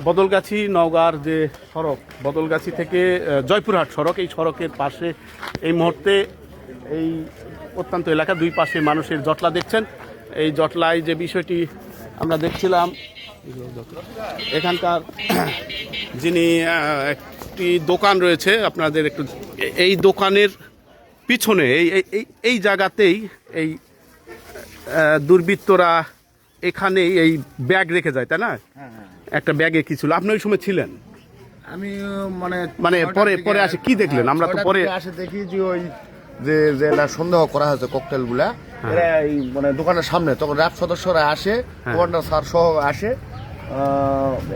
বদলগাছি নওগাঁর যে সড়ক, বদলগাছি থেকে জয়পুরহাট সড়ক, এই সড়কের পাশে এই মুহূর্তে এই প্রত্যন্ত এলাকা দুই পাশে মানুষের জটলা দেখছেন। এই জটলায় যে বিষয়টি আমরা দেখছিলাম, এখানকার যিনি একটি দোকান রয়েছে আপনাদের একটু, এই দোকানের পিছনে এই জায়গাতেই এই দুর্বৃত্তরা এখানেই এই ব্যাগ রেখে যায়, তাই না? একটা ব্যাগে কি ছিল? আপনি ওই সময় ছিলেন? আমি মানে মানে পরে পরে আসে কি দেখলেন? আমরা তো পরে আসে দেখি যে ওই যে যেটা সন্দেহ করা হয়েছে ককটেল গুলা, এরা এই মানে দোকানের সামনে, তখন র্যাব সদস্যরা আসে, কমান্ডার স্যার সহ আসে,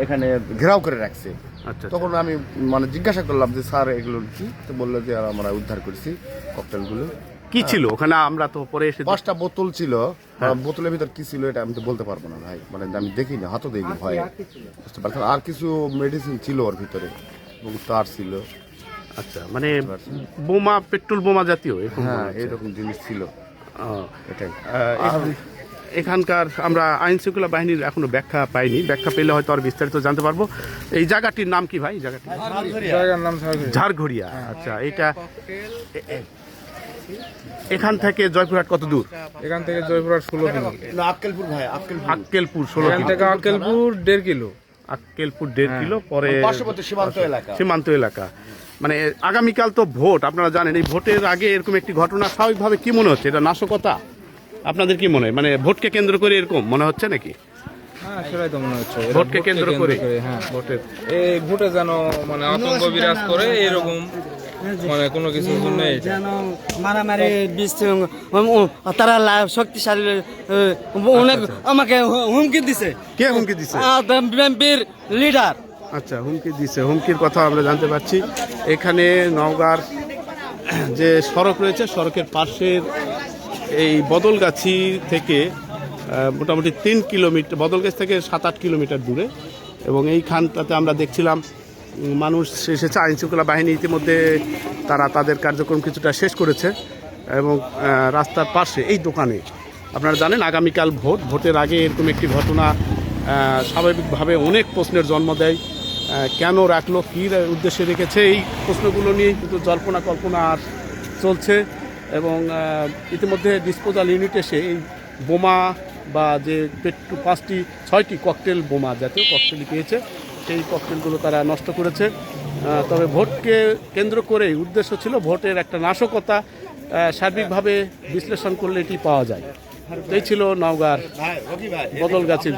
এখানে ঘেরাও করে রাখছে। আচ্ছা, তখন আমি মানে জিজ্ঞাসা করলাম যে স্যার এগুলো কি, তো বললো যে আমরা উদ্ধার করেছি ককটেলগুলো। কি ছিল ওখানে? আমরা তো পরে এসে 5টা বোতল ছিল, বোতলের ভিতর কি ছিল এটা আমি তো বলতে পারবো না ভাই, মানে আমি দেখিনি, হাতও দেখিনি ভয়ে, বুঝতে পারছেন। আর কিছু মেডিসিন ছিল ওর ভিতরে, তার ছিল। আচ্ছা, মানে বোমা, পেট্রোল বোমা জাতীয় হ্যাঁ এরকম জিনিস ছিল এটাই। এখানকার আমরা আইন শৃঙ্খলা বাহিনীর এখনো ব্যাখ্যা পাইনি, ব্যাখ্যা পেলে হয়তো আর বিস্তারিত জানতে পারবো। এই জায়গাটির নাম কি ভাই? জায়গাটি জায়গার নাম ঝাড়ঘড়িয়া। আচ্ছা, এটা এখান থেকে জয়পুরহাট কত দূর? এখান থেকে জয়পুরহাট 16 কিলো। আক্কেলপুর ভাই, আক্কেলপুর 16 এখান কিলো। থেকে আক্কেলপুর 1.5 কিলো। আক্কেলপুর 1.5 কিলো। পরে পার্শ্ববর্তী সীমান্ত এলাকা। সীমান্ত এলাকা। মানে আগামীকাল তো ভোট, আপনারা জানেন। এই ভোটের আগে এরকম একটি ঘটনা স্বাভাবিকভাবে কি মনে হচ্ছে? এটা নাশকতা? আপনাদের কি মনে হয়? মানে ভোটকে কেন্দ্র করে এরকম মনে হচ্ছে নাকি? হ্যাঁ সেটাই তো মনে হচ্ছে, ভোটকে কেন্দ্র করে। হ্যাঁ ভোটের এই ভোটে যেন মানে আতঙ্ক বিরাজ করে, এরকম মানে কোনো কিছু নেই যেন মারামারি তারা শক্তিশালী অনেক আমাকে হুমকি দিছে। কে হুমকি দিছে? বিএনপির লিডার। আচ্ছা, হুমকি দিছে। হুমকির কথা আমরা জানতে পারছি। এখানে নওগাঁর যে সড়ক রয়েছে, সড়কের পাশের এই বদলগাছি থেকে মোটামুটি 3 কিলোমিটার, বদলগাছি থেকে 7-8 কিলোমিটার দূরে। এবং এইখানটাতে আমরা দেখছিলাম মানুষ এসেছে। আইন শৃঙ্খলা বাহিনী ইতিমধ্যে তারা তাদের কার্যক্রম কিছুটা শেষ করেছে। এবং রাস্তার পাশে এই দোকানে, আপনারা জানেন আগামীকাল ভোট, ভোটের আগে এরকম একটি ঘটনা স্বাভাবিকভাবে অনেক প্রশ্নের জন্ম দেয়। কেন রাখলো, কী উদ্দেশ্যে রেখেছে, এই প্রশ্নগুলো নিয়ে কিন্তু জল্পনা কল্পনা আর চলছে। এবং ইতিমধ্যে ডিসপোজাল ইউনিট এসে এই বোমা বা যে 6টি ককটেল, বোমা জাতীয় ককটেলই পেয়েছে, সেই ককটেলগুলো তারা নষ্ট করেছে। তবে ভোটকে কেন্দ্র করেই উদ্দেশ্য ছিল ভোটের একটা নাশকতা। সার্বিকভাবে বিশ্লেষণ করলে এটি পাওয়া যায়। এই ছিল নওগাঁর বদলগাছির